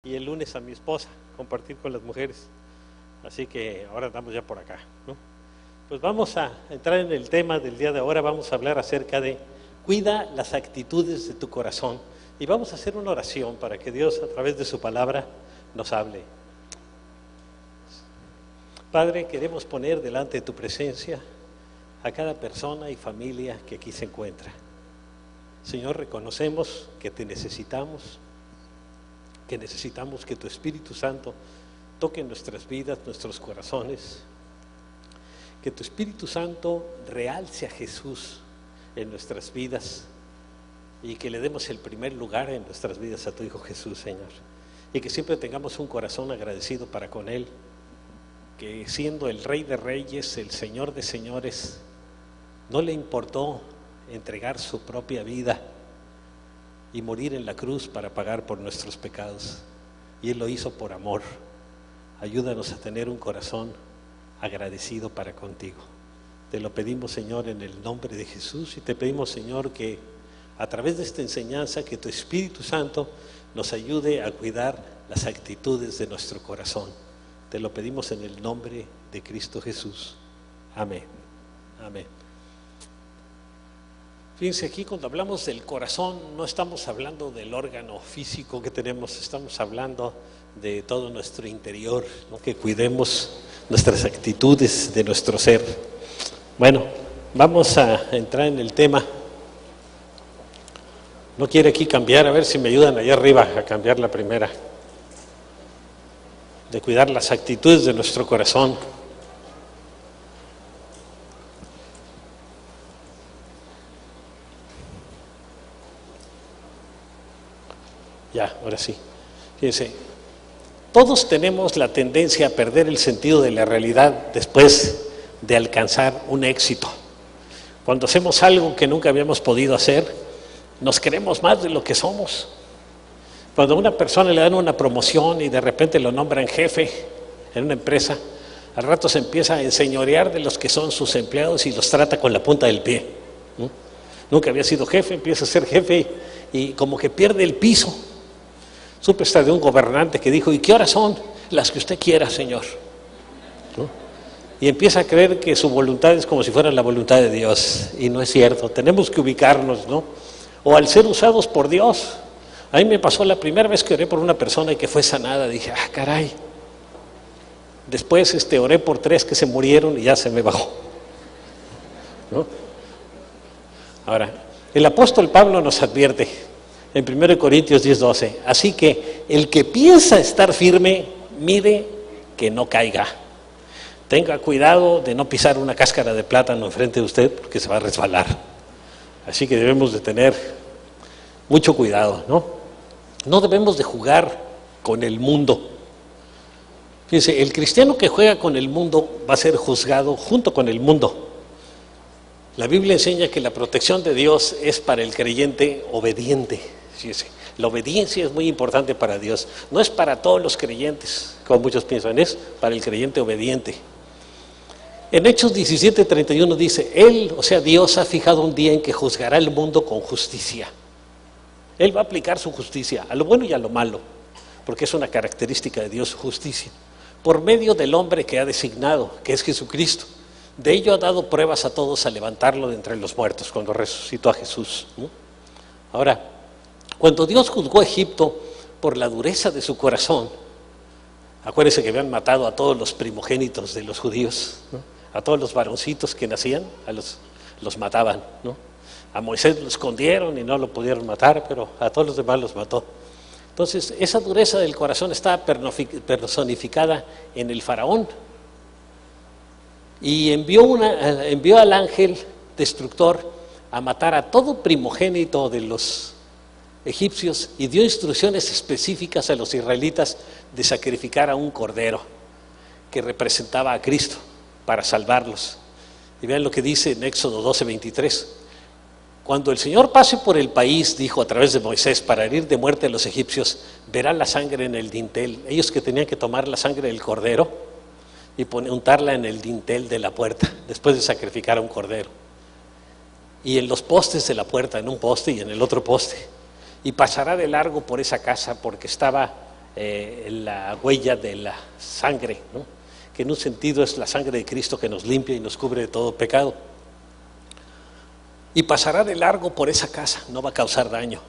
y el lunes a mi esposa, compartir con las mujeres. Así que ahora andamos ya por acá, ¿no? Pues vamos a entrar en el tema del día de ahora. Vamos a hablar acerca de cuida las actitudes de tu corazón. Y vamos a hacer una oración para que Dios, a través de su palabra, nos hable. Padre, queremos poner delante de tu presencia a cada persona y familia que aquí se encuentra. Señor, reconocemos que te necesitamos, que tu Espíritu Santo toque nuestras vidas, nuestros corazones, que tu Espíritu Santo realce a Jesús en nuestras vidas y que le demos el primer lugar en nuestras vidas a tu Hijo Jesús, Señor, y que siempre tengamos un corazón agradecido para con Él, que siendo el Rey de Reyes, el Señor de Señores, no le importó entregar su propia vida y morir en la cruz para pagar por nuestros pecados, y Él lo hizo por amor. Ayúdanos a tener un corazón agradecido para contigo. Te lo pedimos, Señor, en el nombre de Jesús, y te pedimos, Señor, que a través de esta enseñanza, que tu Espíritu Santo nos ayude a cuidar las actitudes de nuestro corazón. Te lo pedimos en el nombre de Cristo Jesús. Amén. Amén. Fíjense, aquí cuando hablamos del corazón no estamos hablando del órgano físico que tenemos, estamos hablando de todo nuestro interior, ¿no? Que cuidemos nuestras actitudes de nuestro ser. Bueno, vamos a entrar en el tema. No quiere aquí cambiar, a ver si me ayudan allá arriba a cambiar la primera. De cuidar las actitudes de nuestro corazón. Ya, ahora sí. Fíjense, todos tenemos la tendencia a perder el sentido de la realidad después de alcanzar un éxito. Cuando hacemos algo que nunca habíamos podido hacer, nos creemos más de lo que somos. Cuando a una persona le dan una promoción y de repente lo nombran jefe en una empresa, al rato se empieza a enseñorear de los que son sus empleados y los trata con la punta del pie. Nunca había sido jefe, empieza a ser jefe y como que pierde el piso. Supe hasta de un gobernante que dijo: ¿y qué horas son? Las que usted quiera, señor. ¿No? Y empieza a creer que su voluntad es como si fuera la voluntad de Dios, y no es cierto. Tenemos que ubicarnos, ¿no? O al ser usados por Dios. A mí me pasó la primera vez que oré por una persona y que fue sanada, dije: ah, caray. Después oré por 3 que se murieron y ya se me bajó, ¿no? Ahora, el apóstol Pablo nos advierte en 1 Corintios 10:12, así que el que piensa estar firme, mire que no caiga. Tenga cuidado de no pisar una cáscara de plátano enfrente de usted porque se va a resbalar. Así que debemos de tener mucho cuidado, ¿no? No debemos de jugar con el mundo. Fíjense, el cristiano que juega con el mundo va a ser juzgado junto con el mundo. La Biblia enseña que la protección de Dios es para el creyente obediente. Fíjense, la obediencia es muy importante para Dios. No es para todos los creyentes, como muchos piensan, es para el creyente obediente. En Hechos 17:31 dice: Él, o sea Dios, ha fijado un día en que juzgará el mundo con justicia. Él va a aplicar su justicia a lo bueno y a lo malo, porque es una característica de Dios, justicia, por medio del hombre que ha designado, que es Jesucristo. De ello ha dado pruebas a todos al levantarlo de entre los muertos, cuando resucitó a Jesús, ¿no? Ahora, cuando Dios juzgó a Egipto por la dureza de su corazón, acuérdense que habían matado a todos los primogénitos de los judíos, ¿no? A todos los varoncitos que nacían, los mataban, ¿no? A Moisés lo escondieron y no lo pudieron matar, pero a todos los demás los mató. Entonces, esa dureza del corazón está personificada en el faraón. Y envió al ángel destructor a matar a todo primogénito de los egipcios y dio instrucciones específicas a los israelitas de sacrificar a un cordero que representaba a Cristo para salvarlos. Y vean lo que dice en Éxodo 12:23. Cuando el Señor pase por el país, dijo a través de Moisés, para herir de muerte a los egipcios, verá la sangre en el dintel. Ellos que tenían que tomar la sangre del cordero y untarla en el dintel de la puerta, después de sacrificar a un cordero. Y en los postes de la puerta, en un poste y en el otro poste. Y pasará de largo por esa casa porque estaba la huella de la sangre, ¿no? Que en un sentido es la sangre de Cristo que nos limpia y nos cubre de todo pecado. Y pasará de largo por esa casa, no va a causar daño.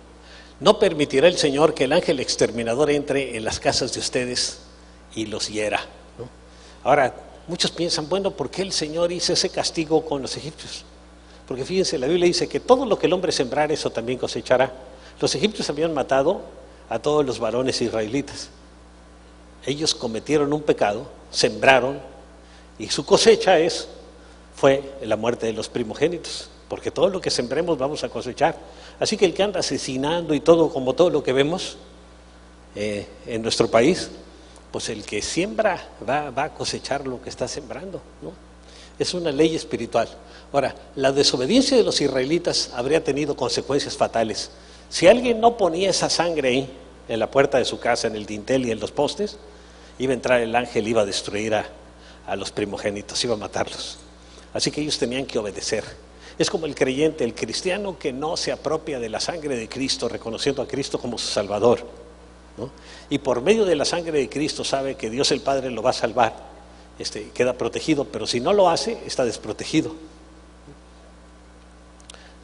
No permitirá el Señor que el ángel exterminador entre en las casas de ustedes y los hiera, ¿no? Ahora, muchos piensan, bueno, ¿por qué el Señor hizo ese castigo con los egipcios? Porque fíjense, la Biblia dice que todo lo que el hombre sembrar, eso también cosechará. Los egipcios habían matado a todos los varones israelitas. Ellos cometieron un pecado, sembraron, y su cosecha fue la muerte de los primogénitos, porque todo lo que sembremos vamos a cosechar. Así que el que anda asesinando y todo, como todo lo que vemos en nuestro país, pues el que siembra va a cosechar lo que está sembrando, ¿no? Es una ley espiritual. Ahora, la desobediencia de los israelitas habría tenido consecuencias fatales. Si alguien no ponía esa sangre ahí, en la puerta de su casa, en el dintel y en los postes, iba a entrar el ángel, iba a destruir a los primogénitos, iba a matarlos. Así que ellos tenían que obedecer. Es como el creyente, el cristiano que no se apropia de la sangre de Cristo, reconociendo a Cristo como su Salvador, ¿no? Y por medio de la sangre de Cristo sabe que Dios el Padre lo va a salvar, queda protegido, pero si no lo hace, está desprotegido.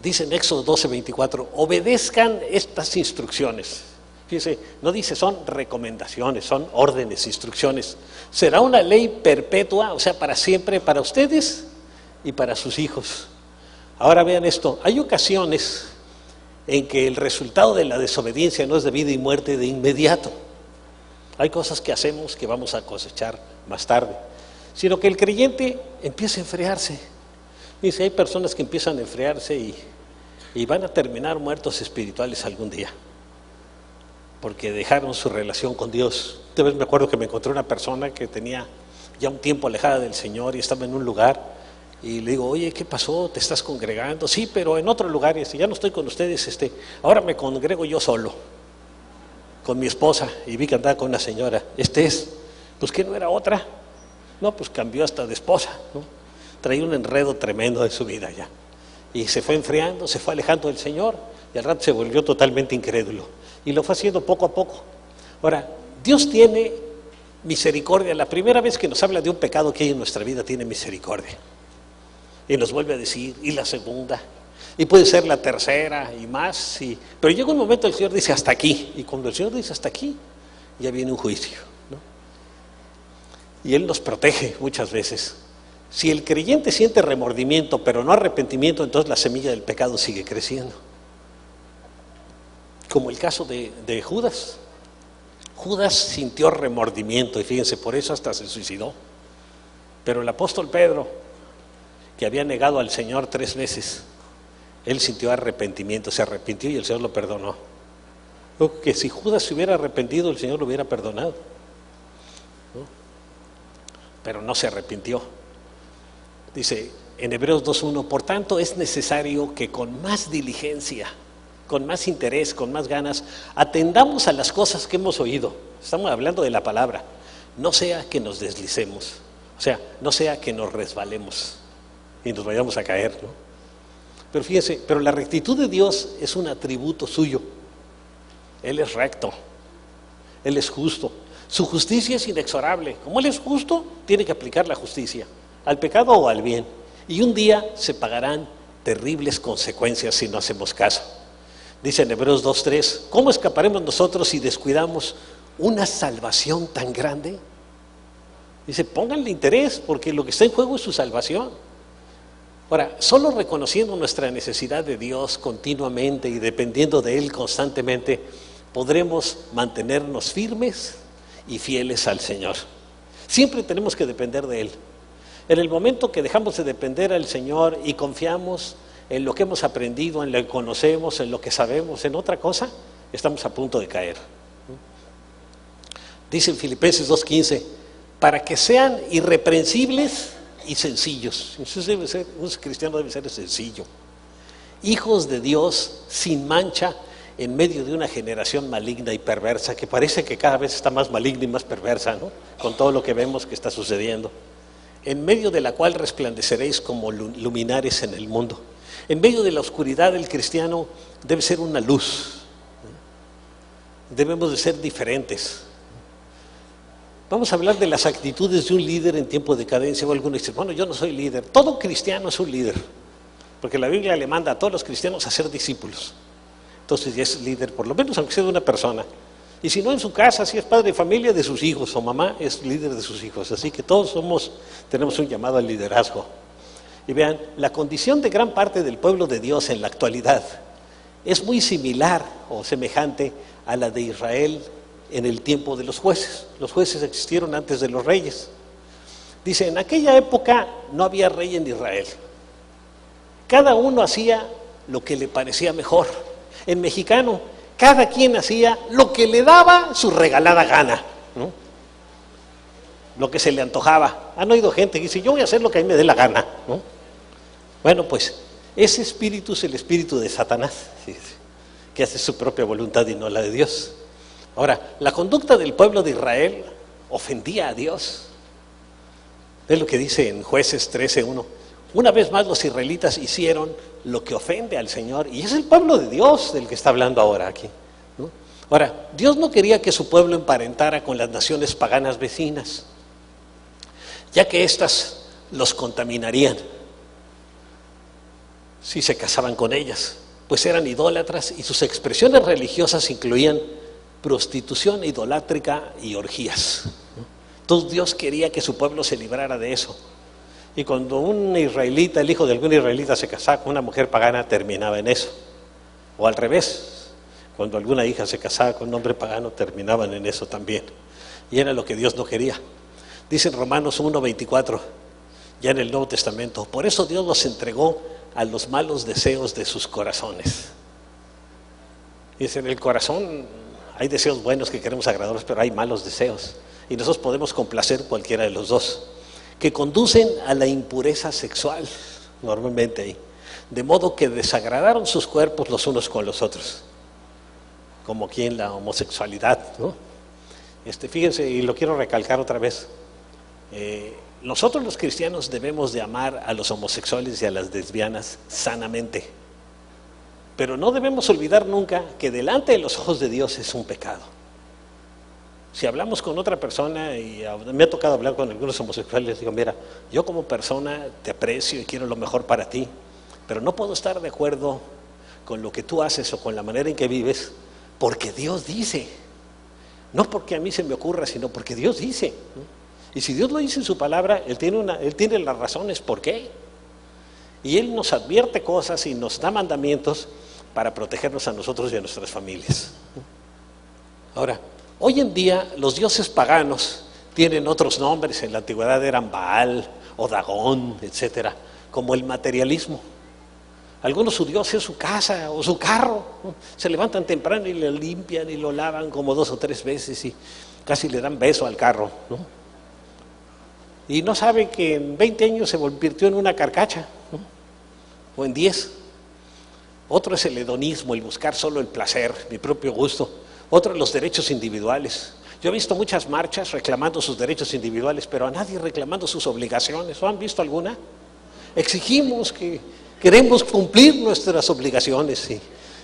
Dice en Éxodo 12:24, obedezcan estas instrucciones. Fíjense, no dice son recomendaciones, son órdenes, instrucciones. Será una ley perpetua, o sea, para siempre, para ustedes y para sus hijos. Ahora vean esto, hay ocasiones en que el resultado de la desobediencia no es de vida y muerte de inmediato. Hay cosas que hacemos que vamos a cosechar más tarde, sino que el creyente empieza a enfriarse. Dice, hay personas que empiezan a enfriarse y van a terminar muertos espirituales algún día, porque dejaron su relación con Dios. Una vez me acuerdo que me encontré una persona que tenía ya un tiempo alejada del Señor y estaba en un lugar, y le digo, oye, ¿qué pasó? ¿Te estás congregando? Sí, pero en otro lugar, ya no estoy con ustedes, ahora me congrego yo solo, con mi esposa, y vi que andaba con una señora. Pues ¿qué no era otra? No, pues cambió hasta de esposa, ¿no? Traía un enredo tremendo de su vida ya, y se fue enfriando, se fue alejando del Señor, y al rato se volvió totalmente incrédulo, y lo fue haciendo poco a poco. Ahora, Dios tiene misericordia. La primera vez que nos habla de un pecado que hay en nuestra vida, tiene misericordia, y nos vuelve a decir, y la segunda, y puede ser la tercera y más, pero llega un momento el Señor dice hasta aquí, y cuando el Señor dice hasta aquí, ya viene un juicio, ¿no? Y Él nos protege muchas veces. Si el creyente siente remordimiento pero no arrepentimiento, entonces la semilla del pecado sigue creciendo, como el caso de Judas. Judas sintió remordimiento, y fíjense, por eso hasta se suicidó. Pero el apóstol Pedro, que había negado al Señor 3 veces, él sintió arrepentimiento, se arrepintió y el Señor lo perdonó. Creo que si Judas se hubiera arrepentido, el Señor lo hubiera perdonado, ¿no? Pero no se arrepintió. Dice en Hebreos 2:1, por tanto es necesario que con más diligencia, con más interés, con más ganas, atendamos a las cosas que hemos oído. Estamos hablando de la palabra. No sea que nos deslicemos, o sea, no sea que nos resbalemos y nos vayamos a caer, ¿no? Pero fíjense, pero la rectitud de Dios es un atributo suyo. Él es recto, Él es justo, su justicia es inexorable. Como Él es justo, tiene que aplicar la justicia, al pecado o al bien, y un día se pagarán terribles consecuencias si no hacemos caso. Dice en Hebreos 2:3, ¿cómo escaparemos nosotros si descuidamos una salvación tan grande? Dice, pónganle interés, porque lo que está en juego es su salvación. Ahora, solo reconociendo nuestra necesidad de Dios continuamente y dependiendo de Él constantemente, podremos mantenernos firmes y fieles al Señor. Siempre tenemos que depender de Él. En el momento que dejamos de depender del Señor y confiamos en lo que hemos aprendido, en lo que conocemos, en lo que sabemos, en otra cosa, estamos a punto de caer. Dice en Filipenses 2:15, para que sean irreprensibles y sencillos. Un cristiano debe ser sencillo, hijos de Dios sin mancha en medio de una generación maligna y perversa, que parece que cada vez está más maligna y más perversa, ¿no? Con todo lo que vemos que está sucediendo, en medio de la cual resplandeceréis como luminares en el mundo. En medio de la oscuridad, el cristiano debe ser una luz. Debemos de ser diferentes. Vamos a hablar de las actitudes de un líder en tiempo de decadencia. O alguno dice, bueno, yo no soy líder. Todo cristiano es un líder, porque la Biblia le manda a todos los cristianos a ser discípulos. Entonces ya es líder, por lo menos aunque sea de una persona. Y si no en su casa, si es padre de familia, de sus hijos, o mamá es líder de sus hijos. Así que todos tenemos un llamado al liderazgo. Y vean, la condición de gran parte del pueblo de Dios en la actualidad es muy similar o semejante a la de Israel en el tiempo de los jueces. Los jueces existieron antes de los reyes. Dice, en aquella época no había rey en Israel. Cada uno hacía lo que le parecía mejor. En mexicano, cada quien hacía lo que le daba su regalada gana, ¿no? Lo que se le antojaba. Han oído gente que dice, yo voy a hacer lo que a mí me dé la gana, ¿no? Bueno, pues ese espíritu es el espíritu de Satanás, que hace su propia voluntad y no la de Dios. Ahora, la conducta del pueblo de Israel ofendía a Dios. Es lo que dice en Jueces 13:1. Una vez más los israelitas hicieron lo que ofende al Señor, y es el pueblo de Dios del que está hablando ahora aquí, ¿no? Ahora, Dios no quería que su pueblo emparentara con las naciones paganas vecinas, ya que éstas los contaminarían si se casaban con ellas, pues eran idólatras y sus expresiones religiosas incluían prostitución idolátrica y orgías. Entonces Dios quería que su pueblo se librara de eso. Y cuando un israelita, el hijo de algún israelita se casaba con una mujer pagana, terminaba en eso. O al revés, cuando alguna hija se casaba con un hombre pagano, terminaban en eso también. Y era lo que Dios no quería. Dice en Romanos 1:24, ya en el Nuevo Testamento, por eso Dios los entregó a los malos deseos de sus corazones. Dice, en el corazón hay deseos buenos que queremos agradarlos, pero hay malos deseos. Y nosotros podemos complacer cualquiera de los dos, que conducen a la impureza sexual, normalmente ahí, de modo que desagradaron sus cuerpos los unos con los otros, como aquí en la homosexualidad, ¿no? Fíjense, y lo quiero recalcar otra vez, nosotros los cristianos debemos de amar a los homosexuales y a las lesbianas sanamente, pero no debemos olvidar nunca que delante de los ojos de Dios es un pecado. Si hablamos con otra persona, y me ha tocado hablar con algunos homosexuales, digo, mira, yo como persona te aprecio y quiero lo mejor para ti, pero no puedo estar de acuerdo con lo que tú haces o con la manera en que vives, porque Dios dice, no porque a mí se me ocurra, sino porque Dios dice, ¿no? Y si Dios lo dice en su palabra, Él tiene las razones por qué. Y Él nos advierte cosas y nos da mandamientos para protegernos a nosotros y a nuestras familias. Ahora, hoy en día los dioses paganos tienen otros nombres. En la antigüedad eran Baal o Dagón, etcétera, como el materialismo. Algunos su dios es su casa o su carro, ¿no? Se levantan temprano y lo limpian y lo lavan como 2 o 3 veces y casi le dan beso al carro, ¿no? Y no sabe que en 20 años se convirtió en una carcacha, ¿no? O en 10. Otro es el hedonismo, el buscar solo el placer, mi propio gusto. Otro, los derechos individuales. Yo he visto muchas marchas reclamando sus derechos individuales, pero a nadie reclamando sus obligaciones. ¿O han visto alguna? Exigimos que queremos cumplir nuestras obligaciones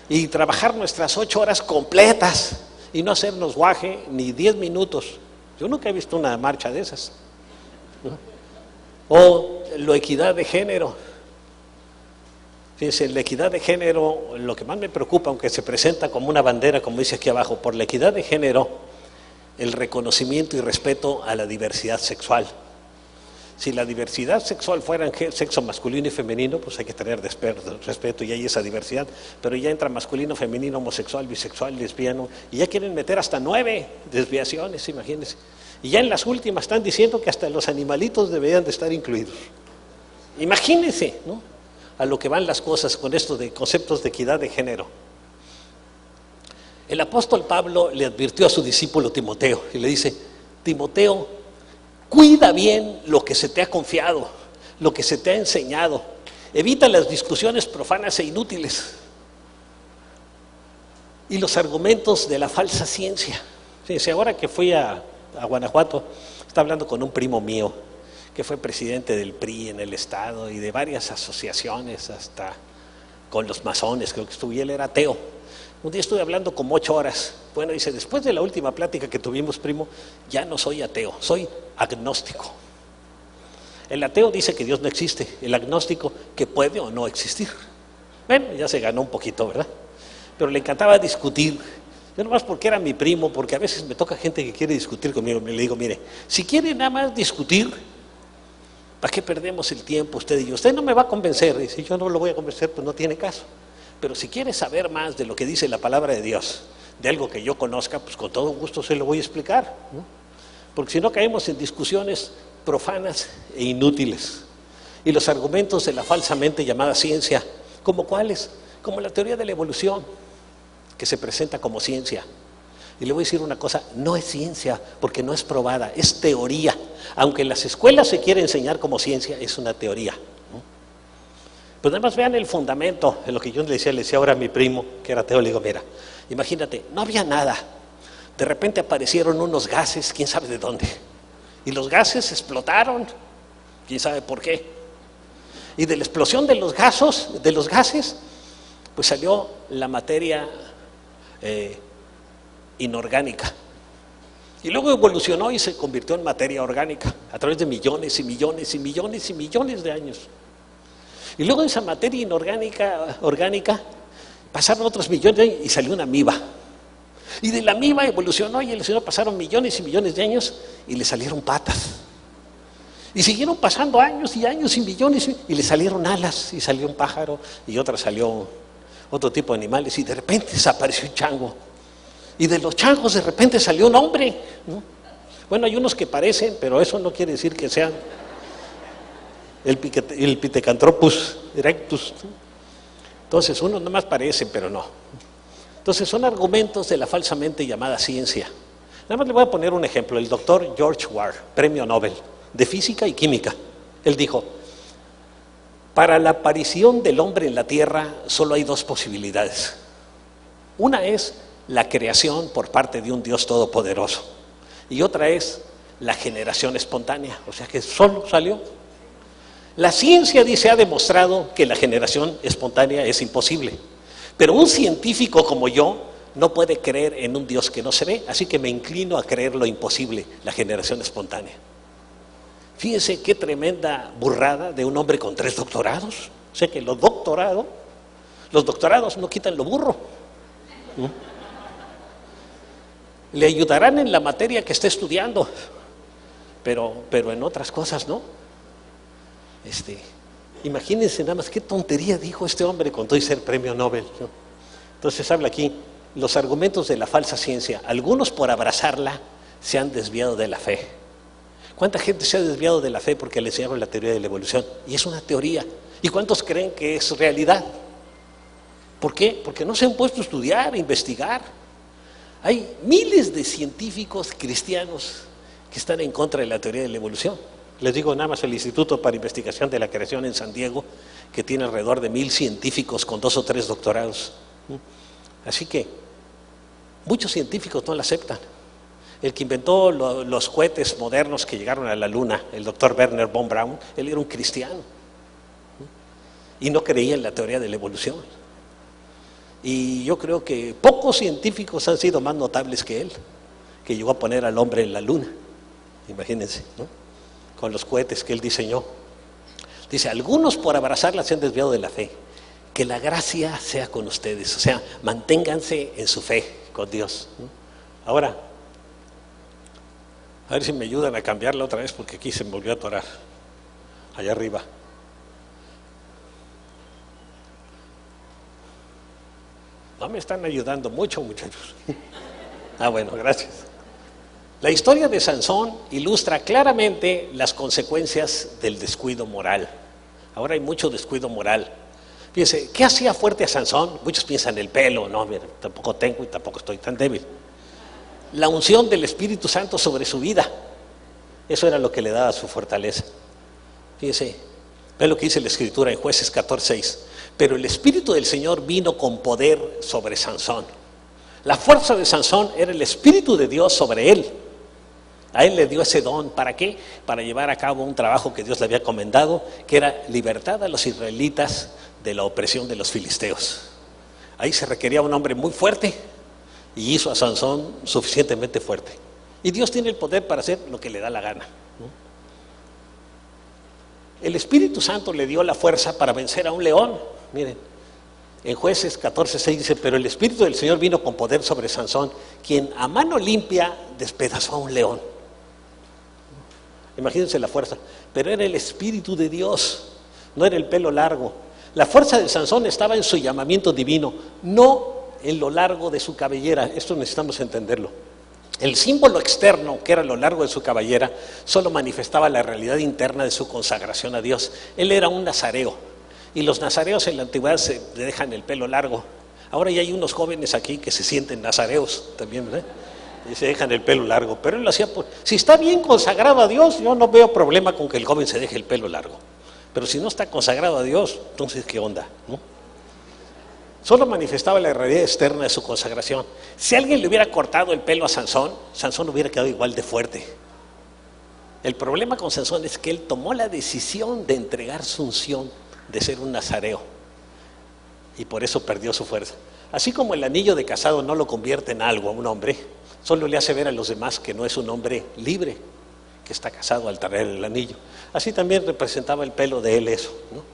y trabajar nuestras 8 horas completas y no hacernos guaje ni 10 minutos. Yo nunca he visto una marcha de esas, ¿no? O la equidad de género. Fíjense, la equidad de género, lo que más me preocupa, aunque se presenta como una bandera, como dice aquí abajo, por la equidad de género, el reconocimiento y respeto a la diversidad sexual. Si la diversidad sexual fuera en sexo masculino y femenino, pues hay que tener respeto y hay esa diversidad, pero ya entra masculino, femenino, homosexual, bisexual, lesbiano, y ya quieren meter hasta 9 desviaciones, imagínense. Y ya en las últimas están diciendo que hasta los animalitos deberían de estar incluidos. Imagínense, ¿no?, a lo que van las cosas con esto de conceptos de equidad de género. El apóstol Pablo le advirtió a su discípulo Timoteo y le dice: Timoteo, cuida bien lo que se te ha confiado, lo que se te ha enseñado. Evita las discusiones profanas e inútiles y los argumentos de la falsa ciencia. Fíjense, ahora que fui a Guanajuato, estaba hablando con un primo mío que fue presidente del PRI en el estado y de varias asociaciones, hasta con los masones, creo que estuvo, y él era ateo. Un día estuve hablando como 8 horas. Bueno, dice, después de la última plática que tuvimos, primo, ya no soy ateo, soy agnóstico. El ateo dice que Dios no existe, el agnóstico que puede o no existir. Bueno, ya se ganó un poquito, ¿verdad? Pero le encantaba discutir. Yo nomás porque era mi primo, porque a veces me toca gente que quiere discutir conmigo, le digo, mire, si quiere nada más discutir, ¿para qué perdemos el tiempo usted y yo? Usted no me va a convencer, y si yo no lo voy a convencer, pues no tiene caso. Pero si quiere saber más de lo que dice la palabra de Dios, de algo que yo conozca, pues con todo gusto se lo voy a explicar, ¿no? Porque si no caemos en discusiones profanas e inútiles. Y los argumentos de la falsamente llamada ciencia, ¿como cuáles? Como la teoría de la evolución, que se presenta como ciencia. Y le voy a decir una cosa, no es ciencia, porque no es probada, es teoría. Aunque en las escuelas se quiere enseñar como ciencia, es una teoría. Pues nada más vean el fundamento, en lo que yo le decía ahora a mi primo, que era ateo, le digo, mira, imagínate, no había nada. De repente aparecieron unos gases, quién sabe de dónde. Y los gases explotaron, quién sabe por qué. Y de la explosión de los gases, pues salió la materia inorgánica. Y luego evolucionó y se convirtió en materia orgánica, a través de millones y millones y millones y millones de años. Y luego de esa materia orgánica, pasaron otros millones de años y salió una amiba. Y de la amiba evolucionó y pasaron millones y millones de años y le salieron patas. Y siguieron pasando años y años y millones y le salieron alas y salió un pájaro y salió otro tipo de animales y de repente desapareció un chango. Y de los changos de repente salió un hombre, ¿no? Bueno, hay unos que parecen, pero eso no quiere decir que sean el Pithecanthropus erectus. Entonces, unos nomás parecen, pero no. Entonces, son argumentos de la falsamente llamada ciencia. Nada más le voy a poner un ejemplo. El doctor George Ward, premio Nobel de Física y Química. Él dijo, para la aparición del hombre en la Tierra solo hay 2 posibilidades. Una es la creación por parte de un Dios todopoderoso. Y otra es la generación espontánea, o sea que solo salió. La ciencia, dice, ha demostrado que la generación espontánea es imposible. Pero un científico como yo no puede creer en un Dios que no se ve, así que me inclino a creer lo imposible, la generación espontánea. Fíjense qué tremenda burrada de un hombre con 3 doctorados. O sea que los doctorados no quitan lo burro. Le ayudarán en la materia que esté estudiando, pero en otras cosas no. Imagínense nada más qué tontería dijo este hombre con todo y ser premio Nobel, ¿no? Entonces habla aquí, los argumentos de la falsa ciencia, algunos por abrazarla se han desviado de la fe. ¿Cuánta gente se ha desviado de la fe porque le enseñaron la teoría de la evolución? Y es una teoría. ¿Y cuántos creen que es realidad? ¿Por qué? Porque no se han puesto a estudiar, a investigar. Hay miles de científicos cristianos que están en contra de la teoría de la evolución. Les digo nada más el Instituto para Investigación de la Creación en San Diego, que tiene alrededor de 1000 científicos con 2 o 3 doctorados. Así que muchos científicos no la aceptan. El que inventó los cohetes modernos que llegaron a la Luna, el doctor Werner von Braun, él era un cristiano y no creía en la teoría de la evolución. Y yo creo que pocos científicos han sido más notables que él, que llegó a poner al hombre en la Luna. Imagínense, ¿no? Con los cohetes que él diseñó. Dice, algunos por abrazarla se han desviado de la fe. Que la gracia sea con ustedes, o sea, manténganse en su fe con Dios, ¿no? Ahora, a ver si me ayudan a cambiarla otra vez porque aquí se me volvió a atorar, allá arriba. No me están ayudando mucho, muchachos. Bueno, gracias. La historia de Sansón ilustra claramente las consecuencias del descuido moral. Ahora hay mucho descuido moral. Fíjense, ¿qué hacía fuerte a Sansón? Muchos piensan el pelo, no, mira, tampoco tengo y tampoco estoy tan débil. La unción del Espíritu Santo sobre su vida, eso era lo que le daba su fortaleza. Fíjense, ve lo que dice la Escritura en Jueces 14:6. Pero el Espíritu del Señor vino con poder sobre Sansón. La fuerza de Sansón era el Espíritu de Dios sobre él. A él le dio ese don, ¿para qué? Para llevar a cabo un trabajo que Dios le había comendado, que era libertad a los israelitas de la opresión de los filisteos. Ahí se requería un hombre muy fuerte y hizo a Sansón suficientemente fuerte. Y Dios tiene el poder para hacer lo que le da la gana, ¿no? El Espíritu Santo le dio la fuerza para vencer a un león. Miren, en Jueces 14:6 dice: pero el Espíritu del Señor vino con poder sobre Sansón, quien a mano limpia despedazó a un león. Imagínense la fuerza. Pero era el Espíritu de Dios, no era el pelo largo. La fuerza de Sansón estaba en su llamamiento divino, no en lo largo de su cabellera. Esto necesitamos entenderlo. El símbolo externo, que era lo largo de su cabellera, solo manifestaba la realidad interna de su consagración a Dios. Él era un nazareo, y los nazareos en la antigüedad se dejan el pelo largo. Ahora ya hay unos jóvenes aquí que se sienten nazareos también, ¿verdad? Y se dejan el pelo largo, pero él lo hacía si está bien consagrado a Dios, yo no veo problema con que el joven se deje el pelo largo. Pero si no está consagrado a Dios, entonces ¿qué onda?, ¿no? Solo manifestaba la realidad externa de su consagración. Si alguien le hubiera cortado el pelo a Sansón, Sansón hubiera quedado igual de fuerte. El problema con Sansón es que él tomó la decisión de entregar su unción de ser un nazareo, y por eso perdió su fuerza. Así como el anillo de casado no lo convierte en algo a un hombre, solo le hace ver a los demás que no es un hombre libre, que está casado al traer el anillo. Así también representaba el pelo de él eso, ¿no?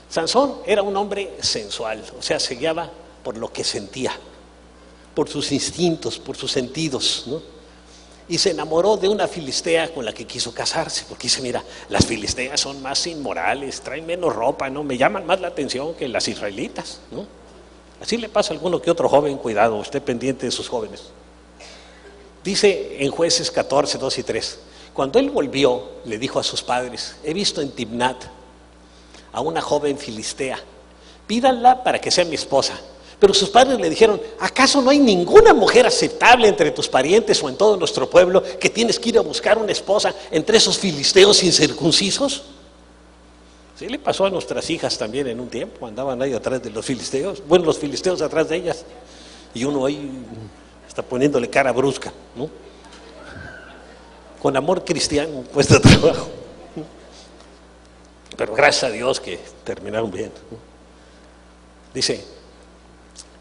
Sansón era un hombre sensual, o sea, se guiaba por lo que sentía, por sus instintos, por sus sentidos, ¿no? Y se enamoró de una filistea con la que quiso casarse, porque dice: mira, las filisteas son más inmorales, traen menos ropa, ¿no? Me llaman más la atención que las israelitas, ¿no? Así le pasa a alguno que otro joven. Cuidado, esté pendiente de sus jóvenes. Dice en Jueces 14:2 y 3: cuando él volvió, le dijo a sus padres: he visto en Timnat a una joven filistea, pídanla para que sea mi esposa. Pero sus padres le dijeron: ¿acaso no hay ninguna mujer aceptable entre tus parientes o en todo nuestro pueblo que tienes que ir a buscar una esposa entre esos filisteos incircuncisos? Sí le pasó a nuestras hijas también en un tiempo, andaban ahí atrás de los filisteos, bueno, los filisteos atrás de ellas, y uno ahí está poniéndole cara brusca, ¿no? Con amor cristiano cuesta trabajo. Pero gracias a Dios que terminaron bien. Dice,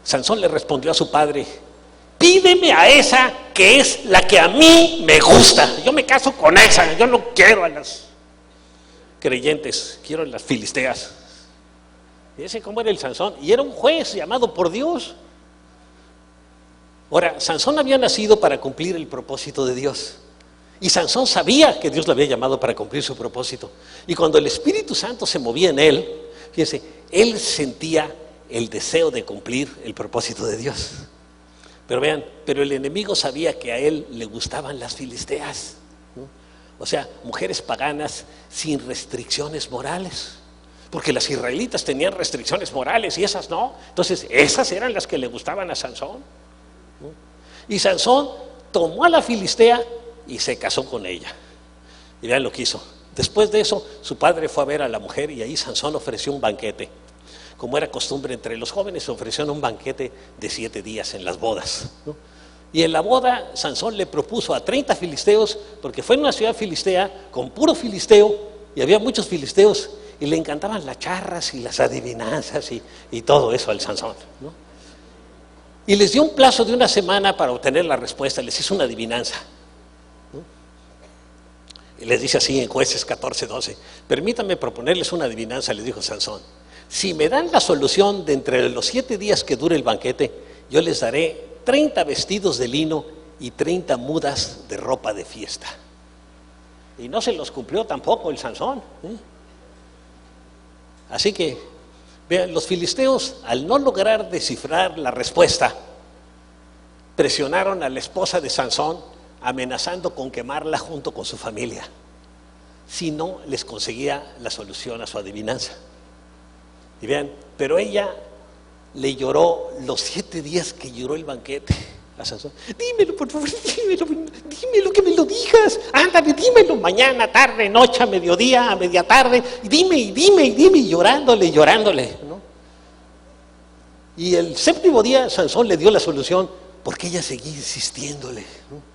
Sansón le respondió a su padre: pídeme a esa que es la que a mí me gusta. Yo me caso con esa, yo no quiero a las creyentes, quiero a las filisteas. Fíjense cómo era el Sansón, y era un juez llamado por Dios. Ahora, Sansón había nacido para cumplir el propósito de Dios. Y Sansón sabía que Dios lo había llamado para cumplir su propósito. Y cuando el Espíritu Santo se movía en él, fíjense, él sentía el deseo de cumplir el propósito de Dios. Pero vean, pero el enemigo sabía que a él le gustaban las filisteas, ¿no? O sea, mujeres paganas sin restricciones morales. Porque las israelitas tenían restricciones morales y esas no. Entonces, esas eran las que le gustaban a Sansón, ¿no? Y Sansón tomó a la filistea y se casó con ella. Y vean lo que hizo. Después de eso, su padre fue a ver a la mujer y ahí Sansón ofreció un banquete. Como era costumbre entre los jóvenes, ofrecieron un banquete de 7 días en las bodas, ¿no? Y en la boda, Sansón le propuso a 30 filisteos, porque fue en una ciudad filistea, con puro filisteo, y había muchos filisteos, y le encantaban las charras y las adivinanzas y todo eso al Sansón, ¿no? Y les dio un plazo de 1 semana para obtener la respuesta, les hizo una adivinanza. Y les dice así en Jueces 14:12: permítanme proponerles una adivinanza, les dijo Sansón. Si me dan la solución de entre los 7 días que dure el banquete, yo les daré 30 vestidos de lino y 30 mudas de ropa de fiesta. Y no se los cumplió tampoco el Sansón, ¿eh? Así que, vean, los filisteos, al no lograr descifrar la respuesta, presionaron a la esposa de Sansón, amenazando con quemarla junto con su familia, si no les conseguía la solución a su adivinanza. Y vean, pero ella le lloró los 7 días que lloró el banquete a Sansón. Dímelo, por favor, dímelo, que me lo digas. Ándale, dímelo, mañana, tarde, noche, a mediodía, a media tarde. Dime, y llorándole, ¿no? Y el 7º día Sansón le dio la solución, porque ella seguía insistiéndole, ¿no?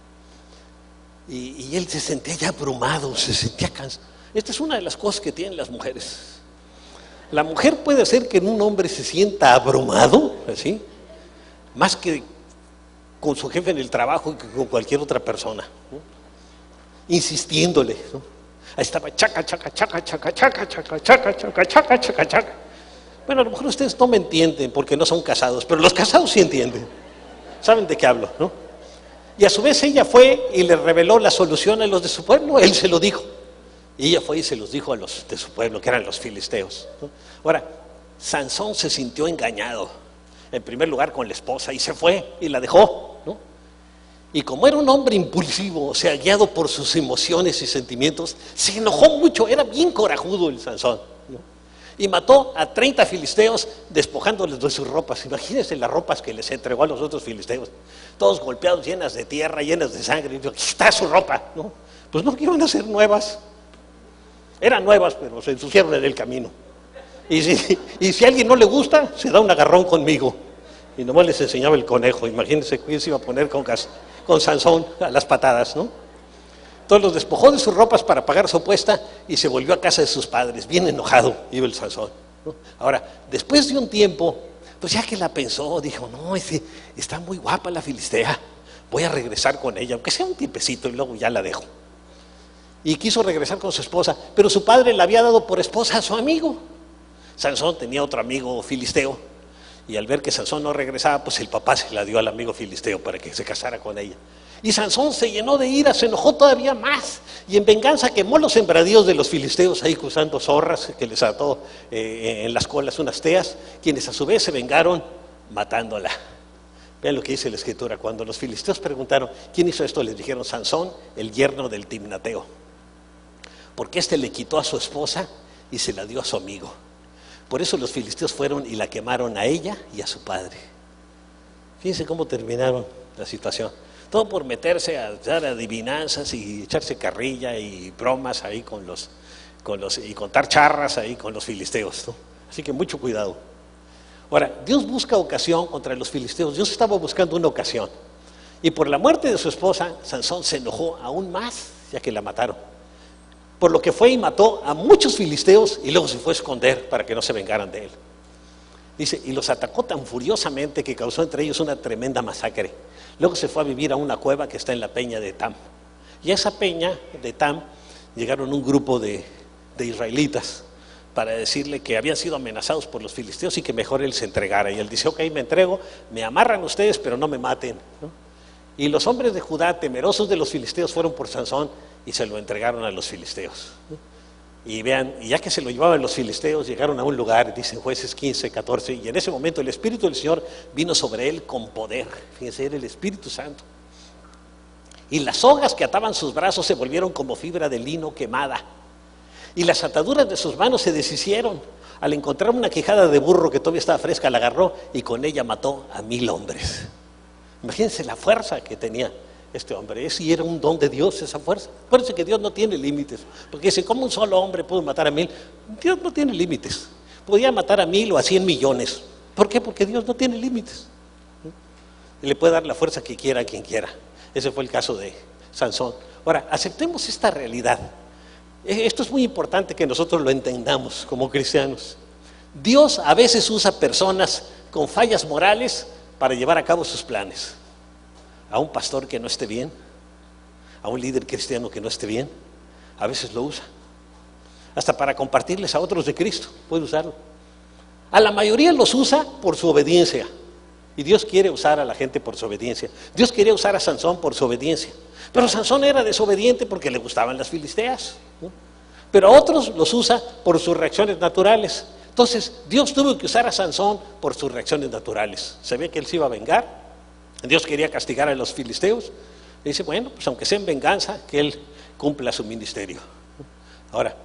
Y él se sentía ya abrumado, se sentía cansado. Esta es una de las cosas que tienen las mujeres. La mujer puede hacer que un hombre se sienta abrumado, así, más que con su jefe en el trabajo y que con cualquier otra persona, ¿no? Insistiéndole, ¿no? Ahí estaba chaca, chaca, chaca, chaca, chaca, chaca, chaca, chaca, chaca, chaca, chaca. Bueno, a lo mejor ustedes no me entienden porque no son casados, pero los casados sí entienden. ¿Saben de qué hablo, no? Y a su vez ella fue y le reveló la solución a los de su pueblo, él se lo dijo. Y ella fue y se los dijo a los de su pueblo, que eran los filisteos, ¿no? Ahora, Sansón se sintió engañado, en primer lugar con la esposa, y se fue y la dejó, ¿no? Y como era un hombre impulsivo, o sea, guiado por sus emociones y sentimientos, se enojó mucho, era bien corajudo el Sansón, ¿no? Y mató a 30 filisteos despojándoles de sus ropas. Imagínense las ropas que les entregó a los otros filisteos, todos golpeados, llenas de tierra, llenas de sangre. Y dijo, aquí está su ropa, ¿no? Pues no, que iban a ser nuevas. Eran nuevas, pero se ensuciaron en el camino. Y si a alguien no le gusta, se da un agarrón conmigo. Y nomás les enseñaba el conejo. Imagínense que se iba a poner con Sansón a las patadas, ¿no? Entonces los despojó de sus ropas para pagar su apuesta y se volvió a casa de sus padres. Bien enojado iba el Sansón, ¿no? Ahora, después de un tiempo, pues ya que la pensó, dijo, no, está muy guapa la filistea. Voy a regresar con ella, aunque sea un tiempecito, y luego ya la dejo. Y quiso regresar con su esposa, pero su padre le había dado por esposa a su amigo. Sansón tenía otro amigo filisteo, y al ver que Sansón no regresaba, pues el papá se la dio al amigo filisteo para que se casara con ella. Y Sansón se llenó de ira, se enojó todavía más, y en venganza quemó los sembradíos de los filisteos ahí cruzando zorras, que les ató en las colas unas teas, quienes a su vez se vengaron matándola. Vean lo que dice la escritura: cuando los filisteos preguntaron, ¿quién hizo esto?, les dijeron, Sansón, el yerno del Timnateo, porque éste le quitó a su esposa y se la dio a su amigo. Por eso los filisteos fueron y la quemaron a ella y a su padre. Fíjense cómo terminaron la situación. Todo por meterse a dar adivinanzas y echarse carrilla y bromas ahí y contar charras ahí con los filisteos, ¿no? Así que mucho cuidado. Ahora, Dios busca ocasión contra los filisteos. Dios estaba buscando una ocasión. Y por la muerte de su esposa, Sansón se enojó aún más, ya que la mataron. Por lo que fue y mató a muchos filisteos y luego se fue a esconder para que no se vengaran de él. Dice, y los atacó tan furiosamente que causó entre ellos una tremenda masacre. Luego se fue a vivir a una cueva que está en la peña de Etam. Y a esa peña de Etam llegaron un grupo de israelitas para decirle que habían sido amenazados por los filisteos y que mejor él se entregara. Y él dice, ok, me entrego, me amarran ustedes, pero no me maten, ¿no? Y los hombres de Judá, temerosos de los filisteos, fueron por Sansón y se lo entregaron a los filisteos, ¿no? Y vean, y ya que se lo llevaban los filisteos, llegaron a un lugar, dicen Jueces 15, 14, y en ese momento el Espíritu del Señor vino sobre él con poder. Fíjense, era el Espíritu Santo. Y las sogas que ataban sus brazos se volvieron como fibra de lino quemada. Y las ataduras de sus manos se deshicieron. Al encontrar una quijada de burro que todavía estaba fresca, la agarró y con ella mató a 1000 hombres. Imagínense la fuerza que tenía este hombre. Y era un don de Dios esa fuerza. Acuérdense que Dios no tiene límites. Porque dice, ¿cómo un solo hombre pudo matar a 1000? Dios no tiene límites. Podía matar a 1000 o a 100 millones. ¿Por qué? Porque Dios no tiene límites. Y le puede dar la fuerza que quiera a quien quiera. Ese fue el caso de Sansón. Ahora, aceptemos esta realidad. Esto es muy importante que nosotros lo entendamos como cristianos. Dios a veces usa personas con fallas morales para llevar a cabo sus planes. A un pastor que no esté bien, a un líder cristiano que no esté bien, a veces lo usa. Hasta para compartirles a otros de Cristo, puede usarlo. A la mayoría los usa por su obediencia. Y Dios quiere usar a la gente por su obediencia. Dios quería usar a Sansón por su obediencia. Pero Sansón era desobediente porque le gustaban las filisteas, ¿no? Pero a otros los usa por sus reacciones naturales. Entonces Dios tuvo que usar a Sansón por sus reacciones naturales. Sabía que él se iba a vengar. Dios quería castigar a los filisteos. Y dice, bueno, pues aunque sea en venganza, que él cumpla su ministerio. Ahora,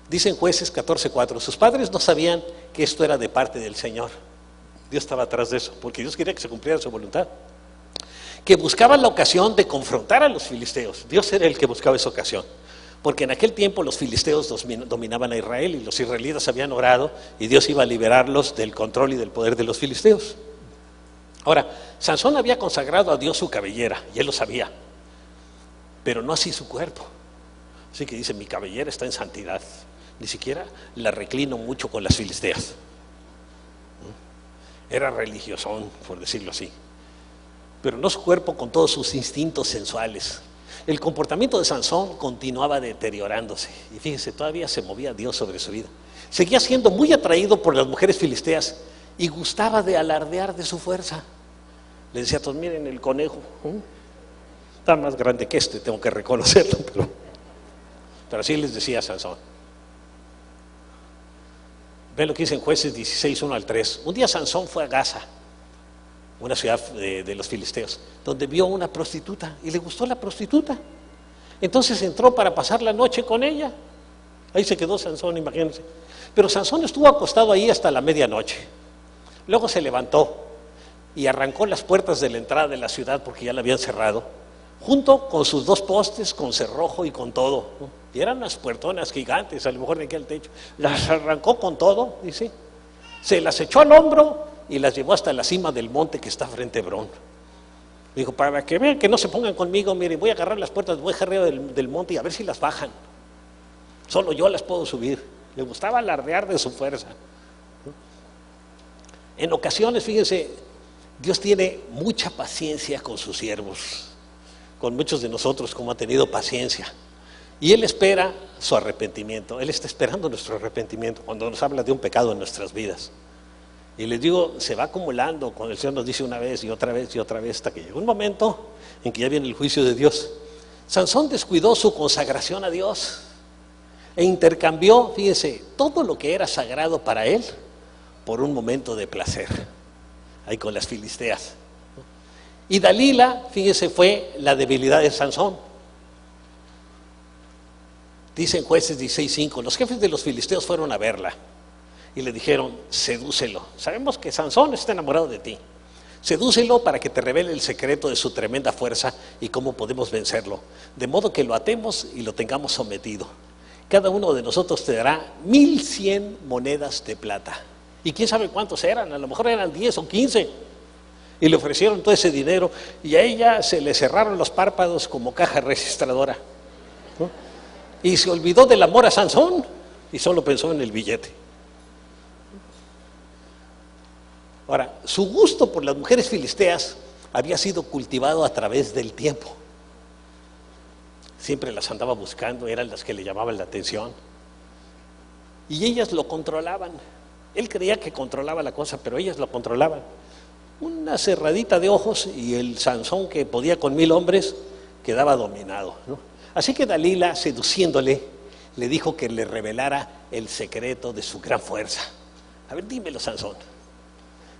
dicen Jueces 14:4, sus padres no sabían que esto era de parte del Señor. Dios estaba atrás de eso, porque Dios quería que se cumpliera su voluntad. Que buscaban la ocasión de confrontar a los filisteos. Dios era el que buscaba esa ocasión. Porque en aquel tiempo los filisteos dominaban a Israel y los israelitas habían orado y Dios iba a liberarlos del control y del poder de los filisteos. Ahora, Sansón había consagrado a Dios su cabellera y él lo sabía, pero no así su cuerpo. Así que dice, mi cabellera está en santidad. ni siquiera la reclino mucho con las filisteas. Era religiosón, por decirlo así, pero no su cuerpo con todos sus instintos sensuales. El comportamiento de Sansón continuaba deteriorándose, y fíjese, todavía se movía Dios sobre su vida. Seguía siendo muy atraído por las mujeres filisteas y gustaba de alardear de su fuerza. Le decía a todos: miren el conejo, está más grande que este, tengo que reconocerlo, pero así les decía a Sansón. Ven lo que dice en Jueces 16, 1 al 3. Un día Sansón fue a Gaza, una ciudad de los filisteos, donde vio una prostituta y le gustó la prostituta. Entonces entró para pasar la noche con ella. Ahí se quedó Sansón, imagínense. Pero Sansón estuvo acostado ahí hasta la medianoche. Luego se levantó y arrancó las puertas de la entrada de la ciudad, porque ya la habían cerrado, junto con sus 2 postes, con cerrojo y con todo, ¿no? Y eran unas puertonas gigantes, a lo mejor de aquí al techo. Las arrancó con todo, dice, se las echó al hombro y las llevó hasta la cima del monte que está frente a Hebrón. Dijo: para que vean que no se pongan conmigo, mire, voy a agarrar las puertas, voy a arriba del monte y a ver si las bajan. Solo yo las puedo subir. Le gustaba alardear de su fuerza. En ocasiones, fíjense, Dios tiene mucha paciencia con sus siervos, con muchos de nosotros, como ha tenido paciencia. Y Él espera su arrepentimiento. Él está esperando nuestro arrepentimiento cuando nos habla de un pecado en nuestras vidas. Y les digo, se va acumulando, cuando el Señor nos dice una vez y otra vez y otra vez, hasta que llega un momento en que ya viene el juicio de Dios. Sansón descuidó su consagración a Dios e intercambió, fíjense, todo lo que era sagrado para él por un momento de placer, ahí con las filisteas. Y Dalila, fíjense, fue la debilidad de Sansón. Dice en Jueces 16:5, los jefes de los filisteos fueron a verla y le dijeron: sedúcelo. Sabemos que Sansón está enamorado de ti. Sedúcelo para que te revele el secreto de su tremenda fuerza y cómo podemos vencerlo, de modo que lo atemos y lo tengamos sometido. Cada uno de nosotros te dará 1100 monedas de plata. Y quién sabe cuántos eran, a lo mejor eran 10 o 15. Y le ofrecieron todo ese dinero y a ella se le cerraron los párpados como caja registradora, ¿no? Y se olvidó del amor a Sansón y solo pensó en el billete. Ahora, su gusto por las mujeres filisteas había sido cultivado a través del tiempo. Siempre las andaba buscando, eran las que le llamaban la atención. Y ellas lo controlaban. Él creía que controlaba la cosa, pero ellas lo controlaban. Una cerradita de ojos y el Sansón, que podía con 1000 hombres, quedaba dominado, ¿no? Así que Dalila, seduciéndole, le dijo que le revelara el secreto de su gran fuerza. A ver, dímelo, Sansón.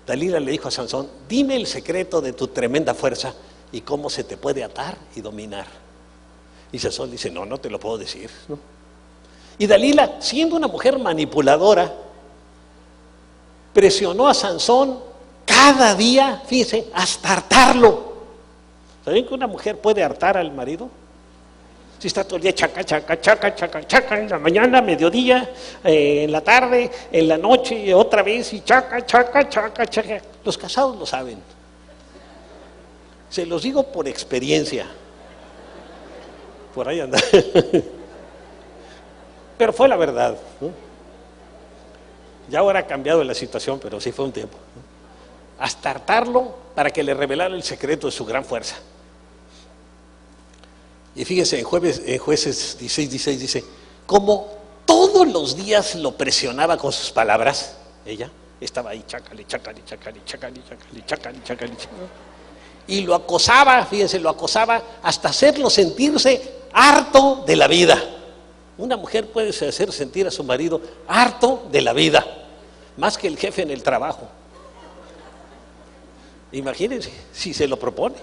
Dalila le dijo a Sansón: dime el secreto de tu tremenda fuerza y cómo se te puede atar y dominar. Y Sansón dice: no te lo puedo decir, ¿no? Y Dalila, siendo una mujer manipuladora, presionó a Sansón cada día, fíjense, hasta hartarlo. ¿Saben que una mujer puede hartar al marido? Si está todo el día chaca, en la mañana, mediodía, en la tarde, en la noche, y otra vez, y chaca. Los casados lo saben. Se los digo por experiencia. Por ahí anda. Pero fue la verdad, ¿no? Ya ahora ha cambiado la situación, pero sí fue un tiempo, ¿no? Hasta hartarlo para que le revelara el secreto de su gran fuerza. Y fíjense, en Jueces 16 dice: como todos los días lo presionaba con sus palabras, ella estaba ahí, chácale. Y lo acosaba, fíjense, lo acosaba hasta hacerlo sentirse harto de la vida. Una mujer puede hacer sentir a su marido harto de la vida, más que el jefe en el trabajo. Imagínense, si se lo propone.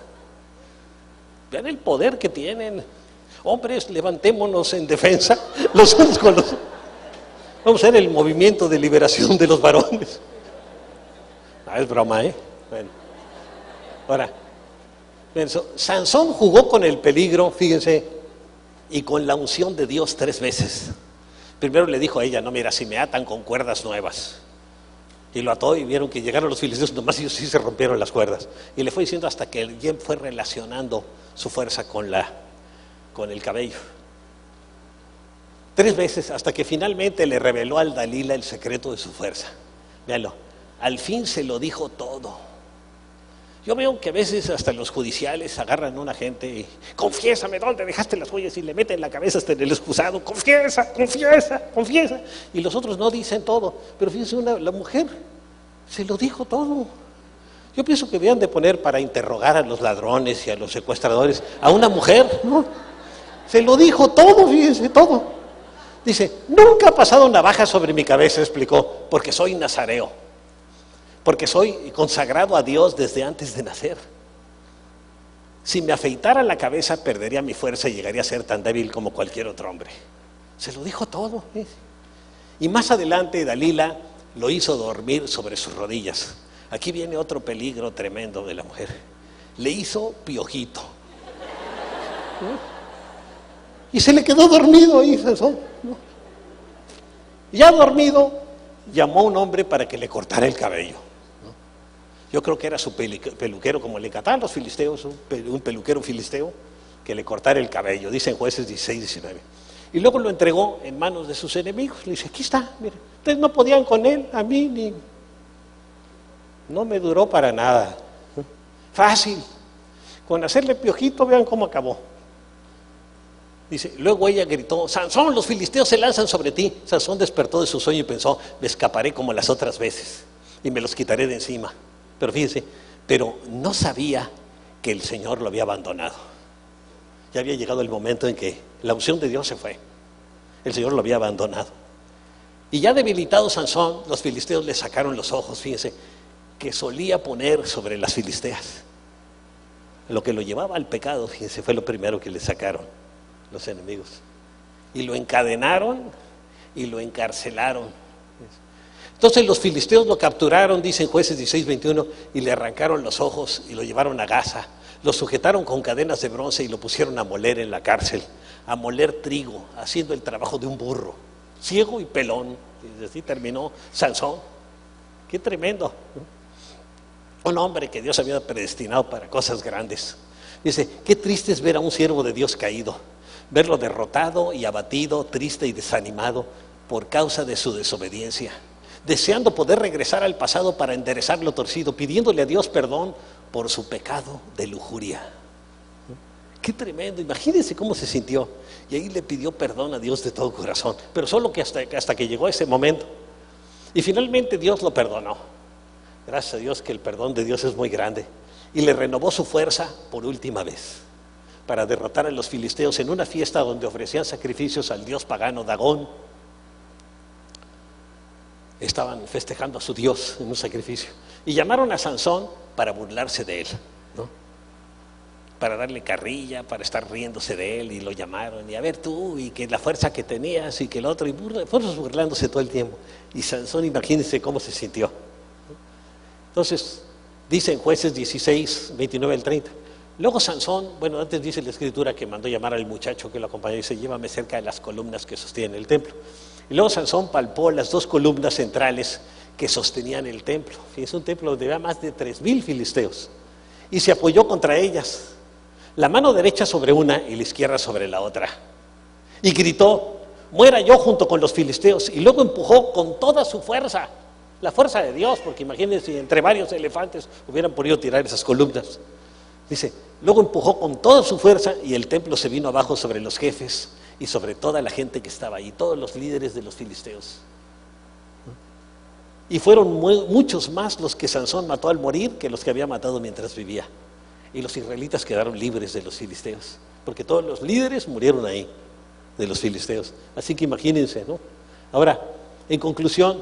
Vean el poder que tienen. Hombres, levantémonos en defensa los unos con los otros. Vamos a hacer el movimiento de liberación de los varones. No, es broma, ¿eh? Bueno. Ahora, Sansón jugó con el peligro, fíjense, y con la unción de Dios 3 veces. Primero le dijo a ella: no, mira, si me atan con cuerdas nuevas. Y lo ató y vieron que llegaron los filisteos, nomás ellos sí se rompieron las cuerdas. Y le fue diciendo hasta que él fue relacionando su fuerza con el cabello. 3 veces, hasta que finalmente le reveló al Dalila el secreto de su fuerza. Véanlo, al fin se lo dijo todo. Yo veo que a veces hasta los judiciales agarran a una gente y confiésame dónde dejaste las joyas y le meten la cabeza hasta en el excusado, confiesa, confiesa, confiesa. Y los otros no dicen todo, pero fíjense, la mujer se lo dijo todo. Yo pienso que debían de poner para interrogar a los ladrones y a los secuestradores a una mujer, ¿no? Se lo dijo todo, fíjense, todo. Dice, nunca ha pasado navaja sobre mi cabeza, explicó, porque soy nazareo, porque soy consagrado a Dios desde antes de nacer. Si me afeitara la cabeza, perdería mi fuerza y llegaría a ser tan débil como cualquier otro hombre. Se lo dijo todo. Y más adelante Dalila lo hizo dormir sobre sus rodillas. Aquí viene otro peligro tremendo de la mujer. Le hizo piojito. Y se le quedó dormido ahí, Sansón. Ya dormido, llamó a un hombre para que le cortara el cabello. Yo creo que era su peluquero, como le encantaban los filisteos, un peluquero filisteo, que le cortara el cabello, dicen Jueces 16, 19. Y luego lo entregó en manos de sus enemigos. Le dice, aquí está, mire, ustedes no podían con él, a mí ni... No me duró para nada. Fácil. Con hacerle piojito, vean cómo acabó. Dice, luego ella gritó, Sansón, los filisteos se lanzan sobre ti. Sansón despertó de su sueño y pensó, me escaparé como las otras veces y me los quitaré de encima. Pero fíjense, pero no sabía que el Señor lo había abandonado. Ya había llegado el momento en que la unción de Dios se fue. El Señor lo había abandonado. Y ya debilitado Sansón, los filisteos le sacaron los ojos, fíjense, que solía poner sobre las filisteas. Lo que lo llevaba al pecado, fíjense, fue lo primero que le sacaron los enemigos. Y lo encadenaron y lo encarcelaron. Entonces los filisteos lo capturaron, dicen Jueces 16, 21, y le arrancaron los ojos y lo llevaron a Gaza. Lo sujetaron con cadenas de bronce y lo pusieron a moler en la cárcel, a moler trigo, haciendo el trabajo de un burro, ciego y pelón. Y así terminó Sansón. Qué tremendo, ¿no? Un hombre que Dios había predestinado para cosas grandes. Dice, qué triste es ver a un siervo de Dios caído, verlo derrotado y abatido, triste y desanimado por causa de su desobediencia, deseando poder regresar al pasado para enderezar lo torcido, pidiéndole a Dios perdón por su pecado de lujuria. Qué tremendo, imagínense cómo se sintió. Y ahí le pidió perdón a Dios de todo corazón, pero solo que hasta que llegó ese momento. Y finalmente Dios lo perdonó. Gracias a Dios que el perdón de Dios es muy grande. Y le renovó su fuerza por última vez para derrotar a los filisteos en una fiesta donde ofrecían sacrificios al dios pagano Dagón. Estaban festejando a su Dios en un sacrificio. Y llamaron a Sansón para burlarse de él, ¿no? Para darle carrilla, para estar riéndose de él, y lo llamaron. Y a ver tú, y que la fuerza que tenías, y que el otro, y fueron burlándose todo el tiempo. Y Sansón, imagínense cómo se sintió. Entonces, dice en Jueces 16, 29 al 30. Luego Sansón, bueno, antes dice la escritura que mandó llamar al muchacho que lo acompañó y dice, llévame cerca de las columnas que sostienen el templo. Y luego Sansón palpó las 2 columnas centrales que sostenían el templo. Fíjense, un templo donde había más de 3,000 filisteos. Y se apoyó contra ellas, la mano derecha sobre una y la izquierda sobre la otra. Y gritó, muera yo junto con los filisteos. Y luego empujó con toda su fuerza, la fuerza de Dios, porque imagínense si entre varios elefantes hubieran podido tirar esas columnas. Dice, luego empujó con toda su fuerza y el templo se vino abajo sobre los jefes y sobre toda la gente que estaba ahí, todos los líderes de los filisteos. Y fueron muchos más los que Sansón mató al morir que los que había matado mientras vivía. Y los israelitas quedaron libres de los filisteos, porque todos los líderes murieron ahí, de los filisteos. Así que imagínense, ¿no? Ahora, en conclusión,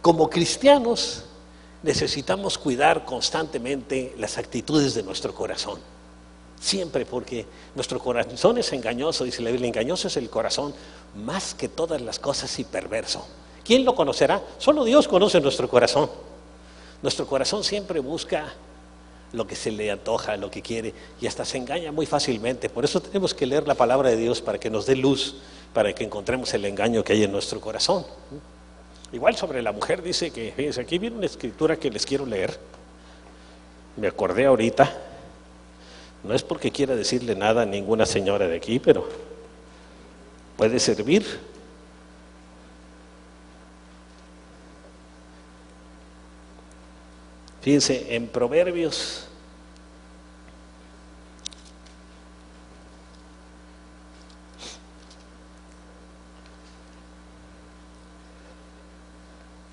como cristianos necesitamos cuidar constantemente las actitudes de nuestro corazón. Siempre, porque nuestro corazón es engañoso, dice la Biblia, engañoso es el corazón más que todas las cosas y perverso. ¿Quién lo conocerá? Solo Dios conoce nuestro corazón. Nuestro corazón siempre busca lo que se le antoja, lo que quiere, y hasta se engaña muy fácilmente. Por eso tenemos que leer la palabra de Dios para que nos dé luz, para que encontremos el engaño que hay en nuestro corazón. Igual sobre la mujer dice que, fíjense, aquí viene una escritura que les quiero leer. Me acordé ahorita, no es porque quiera decirle nada a ninguna señora de aquí, pero puede servir Fíjense, en Proverbios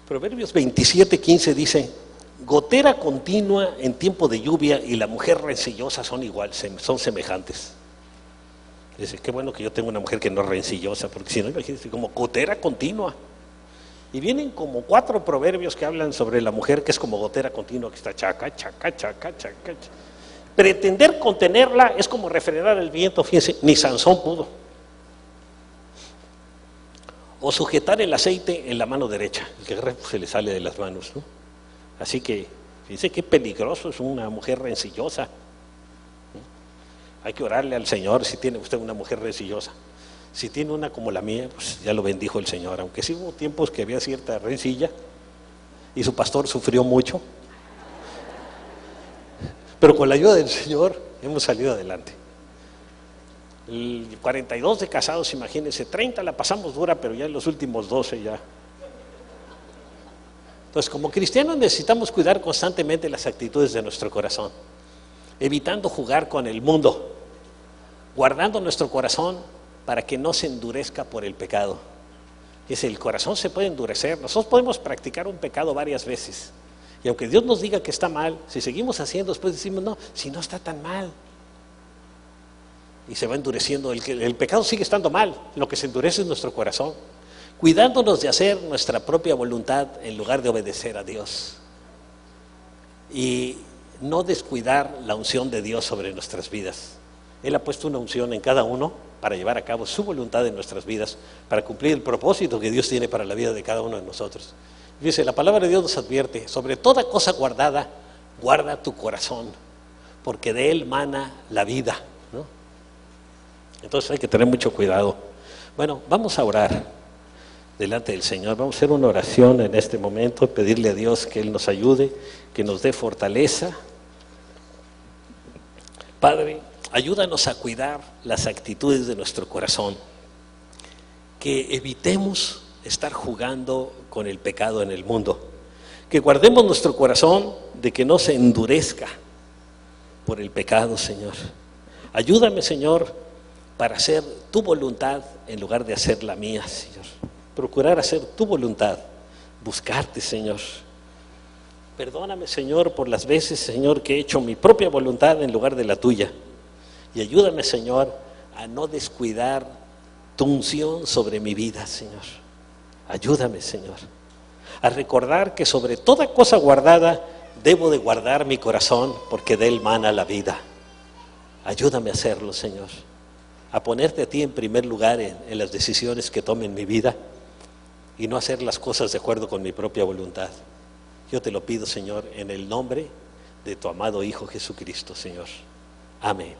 27:15 dice: gotera continua en tiempo de lluvia y la mujer rencillosa son iguales, son semejantes. Dice, qué bueno que yo tengo una mujer que no es rencillosa, porque si no, imagínense, como gotera continua. Y vienen como 4 proverbios que hablan sobre la mujer que es como gotera continua, que está chaca, chaca, chaca, chaca. Pretender contenerla es como refrenar el viento, fíjense, ni Sansón pudo. O sujetar el aceite en la mano derecha, el que se le sale de las manos, ¿no? Así que, fíjense qué peligroso es una mujer rencillosa. Hay que orarle al Señor si tiene usted una mujer rencillosa. Si tiene una como la mía, pues ya lo bendijo el Señor, aunque sí hubo tiempos que había cierta rencilla y su pastor sufrió mucho, pero con la ayuda del Señor hemos salido adelante. El 42 de casados, imagínense, 30 la pasamos dura, pero ya en los últimos 12 ya. Entonces, como cristianos necesitamos cuidar constantemente las actitudes de nuestro corazón, evitando jugar con el mundo, guardando nuestro corazón para que no se endurezca por el pecado. Dice, el corazón se puede endurecer, nosotros podemos practicar un pecado varias veces, y aunque Dios nos diga que está mal, si seguimos haciendo, después decimos, no, si no está tan mal. Y se va endureciendo, el pecado sigue estando mal, lo que se endurece es nuestro corazón, cuidándonos de hacer nuestra propia voluntad en lugar de obedecer a Dios. Y no descuidar la unción de Dios sobre nuestras vidas. Él ha puesto una unción en cada uno para llevar a cabo su voluntad en nuestras vidas, para cumplir el propósito que Dios tiene para la vida de cada uno de nosotros. Dice, la palabra de Dios nos advierte, sobre toda cosa guardada, guarda tu corazón, porque de él mana la vida, ¿no? Entonces hay que tener mucho cuidado. Bueno, vamos a orar delante del Señor, vamos a hacer una oración en este momento, pedirle a Dios que Él nos ayude, que nos dé fortaleza. Padre, ayúdanos a cuidar las actitudes de nuestro corazón, que evitemos estar jugando con el pecado en el mundo, que guardemos nuestro corazón de que no se endurezca por el pecado, Señor. Ayúdame, Señor, para hacer tu voluntad en lugar de hacer la mía, Señor. Procurar hacer tu voluntad, buscarte, Señor. Perdóname, Señor, por las veces, Señor, que he hecho mi propia voluntad en lugar de la tuya. Y ayúdame, Señor, a no descuidar tu unción sobre mi vida, Señor. Ayúdame, Señor, a recordar que sobre toda cosa guardada debo de guardar mi corazón, porque de él mana la vida. Ayúdame a hacerlo, Señor, a ponerte a ti en primer lugar en las decisiones que tome en mi vida y no hacer las cosas de acuerdo con mi propia voluntad. Yo te lo pido, Señor, en el nombre de tu amado Hijo Jesucristo, Señor. Amén.